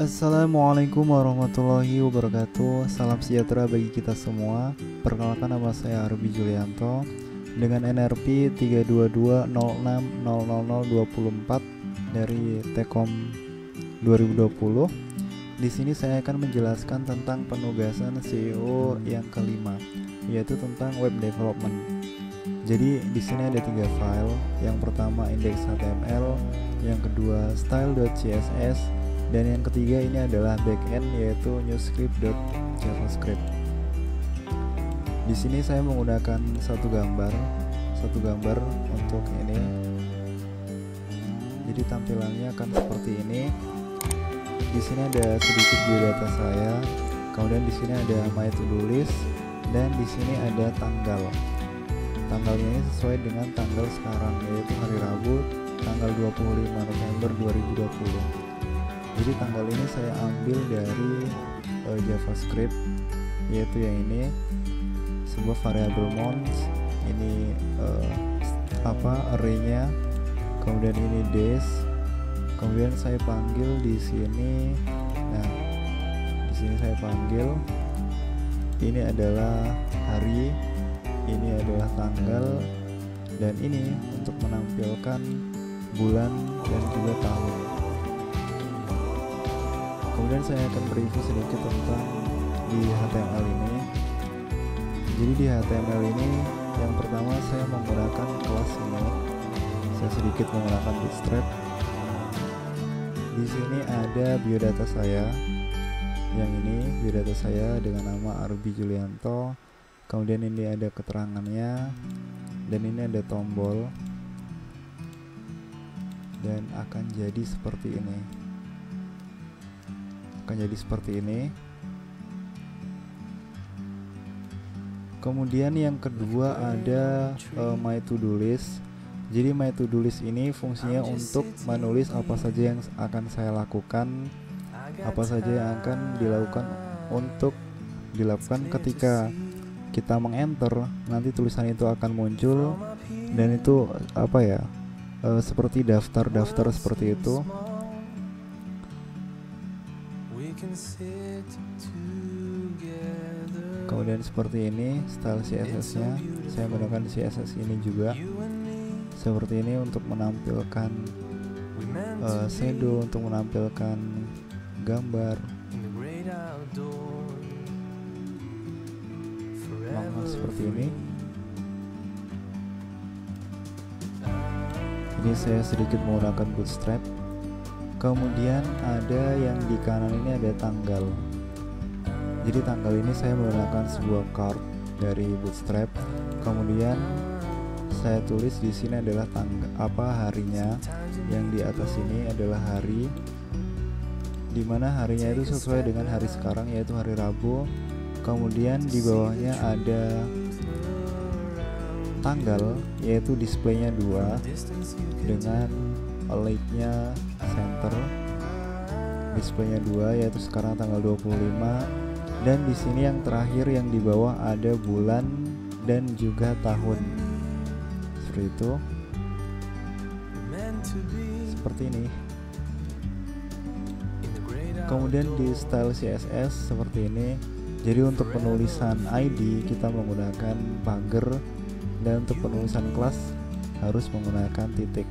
Assalamualaikum warahmatullahi wabarakatuh. Salam sejahtera bagi kita semua. Perkenalkan, nama saya Arbi Julianto dengan NRP 322060024 dari Tekom 2020. Di sini saya akan menjelaskan tentang penugasan CEO yang kelima, yaitu tentang web development. Jadi di sini ada 3 file. Yang pertama index.html, yang kedua style.css, dan yang ketiga ini adalah backend, yaitu newscript.javascript. Di sini saya menggunakan satu gambar untuk ini. Jadi tampilannya akan seperti ini. Di sini ada sedikit biodata saya. Kemudian di sini ada my to do list, dan di sini ada tanggal. Tanggalnya ini sesuai dengan tanggal sekarang, yaitu hari Rabu, tanggal 25 November 2020. Jadi tanggal ini saya ambil dari JavaScript, yaitu yang ini, sebuah variabel months. Ini array-nya, kemudian ini days, kemudian saya panggil di sini. Nah, di sini saya panggil ini adalah hari, ini adalah tanggal, dan ini untuk menampilkan bulan dan juga tahun. Kemudian saya akan mereview sedikit tentang di HTML ini. Jadi di HTML ini yang pertama saya menggunakan kelas ini. Saya sedikit menggunakan Bootstrap. Di sini ada biodata saya. Yang ini biodata saya dengan nama Arbi Julianto. Kemudian ini ada keterangannya, dan ini ada tombol, dan akan jadi seperti ini. Kemudian yang kedua ada my to do list. Jadi my to do list ini fungsinya untuk menulis apa saja yang akan saya lakukan, apa saja yang akan dilakukan ketika kita mengenter. Nanti tulisan itu akan muncul, dan itu seperti daftar-daftar seperti itu. Kemudian seperti ini style CSS-nya. Saya menggunakan CSS ini juga. Seperti ini untuk menampilkan shadow, untuk menampilkan gambar. Seperti ini. Ini saya sedikit menggunakan Bootstrap. Kemudian ada yang di kanan ini ada tanggal. Jadi tanggal ini saya menggunakan sebuah card dari Bootstrap. Kemudian saya tulis di sini adalah harinya. Yang di atas ini adalah hari, dimana harinya itu sesuai dengan hari sekarang, yaitu hari Rabu. Kemudian di bawahnya ada tanggal, yaitu displaynya 2 dengan align-nya center. Displaynya 2, yaitu sekarang tanggal 25. Dan di sini yang terakhir yang di bawah ada bulan dan juga tahun. Seperti itu. Seperti ini. Kemudian di style CSS seperti ini. Jadi untuk penulisan ID kita menggunakan pagar, dan untuk penulisan kelas harus menggunakan titik.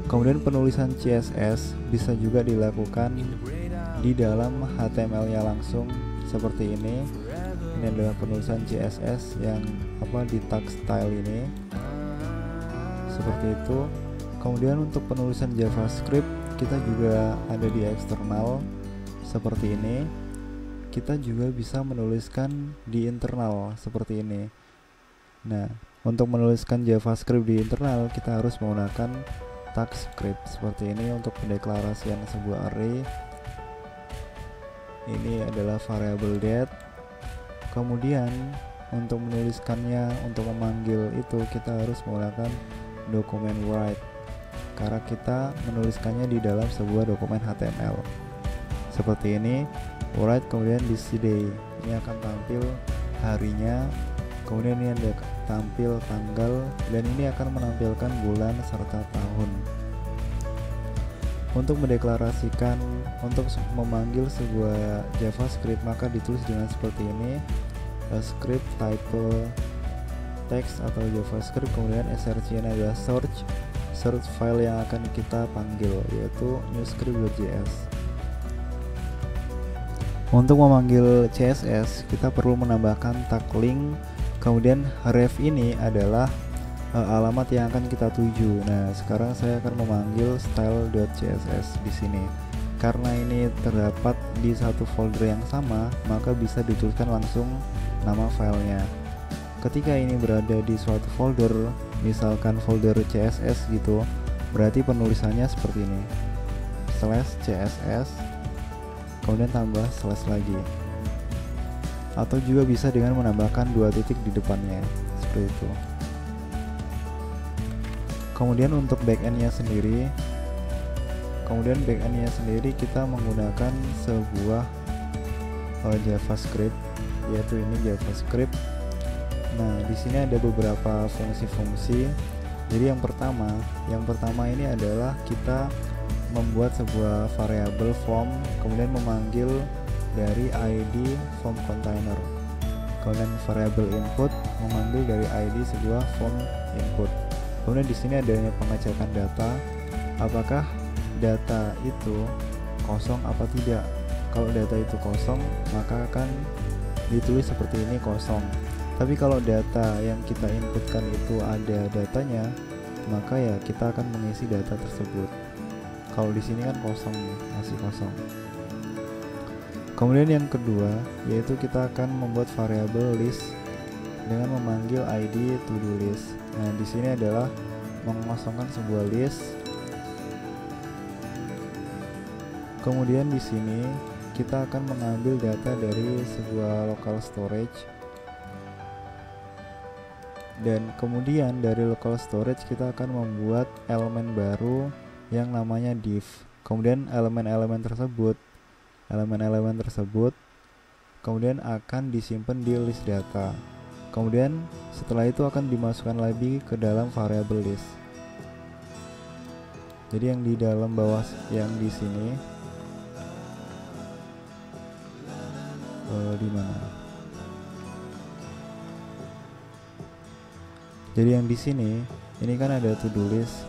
Kemudian penulisan CSS bisa juga dilakukan di dalam HTML-nya langsung seperti ini. Ini adalah penulisan CSS yang di tag style ini. Seperti itu. Kemudian untuk penulisan JavaScript kita juga ada di eksternal seperti ini. Kita juga bisa menuliskan di internal seperti ini. Nah, untuk menuliskan JavaScript di internal kita harus menggunakan tag script seperti ini untuk pendeklarasian sebuah array. Ini adalah variable date. Kemudian untuk menuliskannya, untuk memanggil itu kita harus menggunakan dokumen write, karena kita menuliskannya di dalam sebuah dokumen HTML. Seperti ini, write, kemudian di day ini akan tampil harinya. Kemudian ini ada tampil tanggal, dan ini akan menampilkan bulan serta tahun. Untuk mendeklarasikan, untuk memanggil sebuah JavaScript, maka ditulis dengan seperti ini, script type text atau JavaScript, kemudian src-nya adalah search file yang akan kita panggil, yaitu newscript.js. Untuk memanggil CSS, kita perlu menambahkan tag link, kemudian ref ini adalah alamat yang akan kita tuju. Nah, sekarang saya akan memanggil style.css di sini. Karena ini terdapat di satu folder yang sama, maka bisa dituliskan langsung nama filenya. Ketika ini berada di suatu folder, misalkan folder CSS gitu, berarti penulisannya seperti ini, /css, kemudian tambah slash lagi, atau juga bisa dengan menambahkan 2 titik di depannya seperti itu. Kemudian untuk backendnya sendiri, kita menggunakan sebuah JavaScript, yaitu ini JavaScript. Nah, di sini ada beberapa fungsi-fungsi. Jadi yang pertama ini adalah kita membuat sebuah variabel form, kemudian memanggil dari ID form container. Kemudian variabel input memanggil dari ID sebuah form input. Kemudian di sini adanya pengecekan data, apakah data itu kosong apa tidak. Kalau data itu kosong, maka akan ditulis seperti ini, kosong. Tapi kalau data yang kita inputkan itu ada datanya, maka ya kita akan mengisi data tersebut. Kalau di sini kan kosong, masih kosong. Kemudian yang kedua, yaitu kita akan membuat variabel list dengan memanggil ID to do list. Nah, di sini adalah mengosongkan sebuah list. Kemudian di sini kita akan mengambil data dari sebuah local storage. Dan kemudian dari local storage kita akan membuat elemen baru yang namanya div. Kemudian elemen-elemen tersebut kemudian akan disimpan di list data. Kemudian setelah itu akan dimasukkan lagi ke dalam variabel list. Jadi yang di dalam bawah, yang di sini di mana? Jadi yang di sini ini kan ada to do list.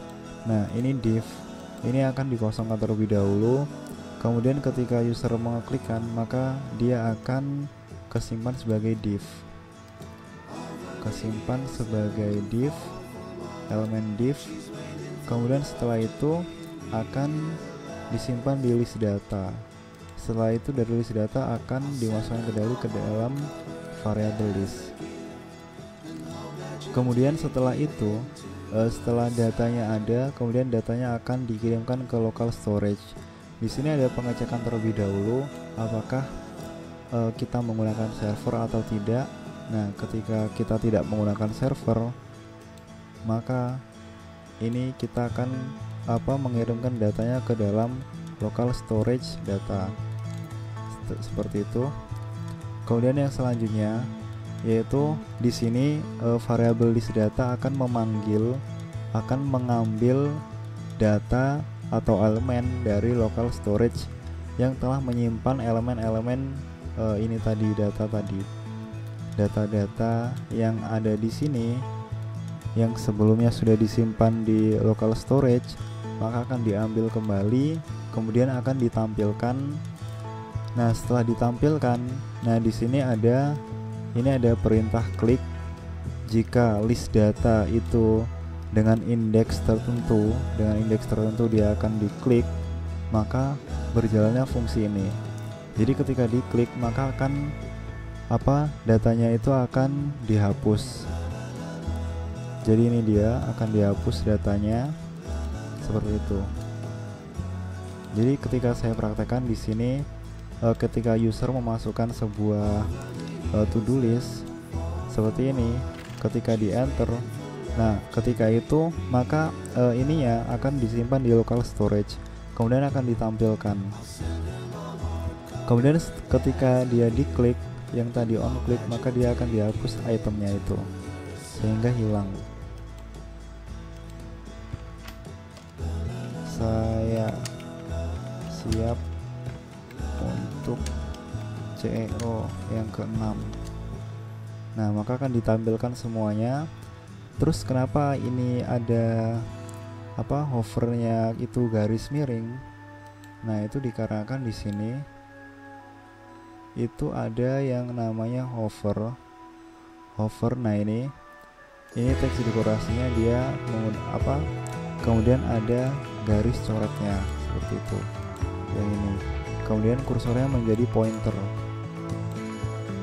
Nah, ini div. Ini akan dikosongkan terlebih dahulu. Kemudian ketika user mengeklikkan, maka dia akan kesimpan sebagai div. Elemen div. Kemudian setelah itu akan disimpan di list data. Setelah itu dari list data akan dimasukkan ke dalam variabel list. Kemudian setelah itu, setelah datanya ada, kemudian datanya akan dikirimkan ke local storage. Di sini ada pengecekan terlebih dahulu, apakah kita menggunakan server atau tidak. Nah, ketika kita tidak menggunakan server, maka ini kita akan mengirimkan datanya ke dalam local storage data. Seperti itu. Kemudian yang selanjutnya, yaitu di sini variabel list data akan mengambil data atau elemen dari local storage yang telah menyimpan elemen-elemen ini tadi, data-data yang ada di sini yang sebelumnya sudah disimpan di local storage, maka akan diambil kembali, kemudian akan ditampilkan. Nah, setelah ditampilkan, nah di sini ada perintah klik. Jika list data itu dengan indeks tertentu dia akan diklik, maka berjalannya fungsi ini. Jadi ketika diklik, maka akan datanya itu akan dihapus. Jadi ini dia akan dihapus datanya seperti itu. Jadi ketika saya praktekkan di sini, ketika user memasukkan sebuah to-do list seperti ini, ketika di enter, nah ketika itu maka ininya akan disimpan di local storage, kemudian akan ditampilkan. Kemudian ketika dia diklik, yang tadi on click, maka dia akan dihapus itemnya itu sehingga hilang. Saya siap untuk CEO yang ke-6. Nah, maka akan ditampilkan semuanya. Terus kenapa ini ada hovernya itu garis miring? Nah, itu dikarenakan di sini itu ada yang namanya hover. Nah, ini teks dekorasinya dia kemudian ada garis coretnya seperti itu. Yang ini. Kemudian kursornya menjadi pointer.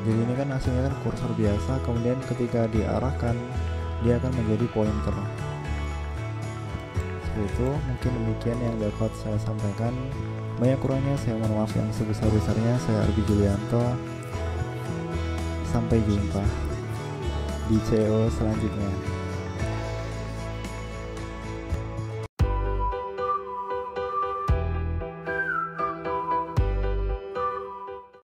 Jadi ini kan hasilnya kan kursor biasa, kemudian ketika diarahkan dia akan menjadi pointer. Seperti itu, mungkin demikian yang dapat saya sampaikan. Banyak kurangnya saya mohon maaf yang sebesar-besarnya. Saya Arbi Julianto. Sampai jumpa di CEO selanjutnya.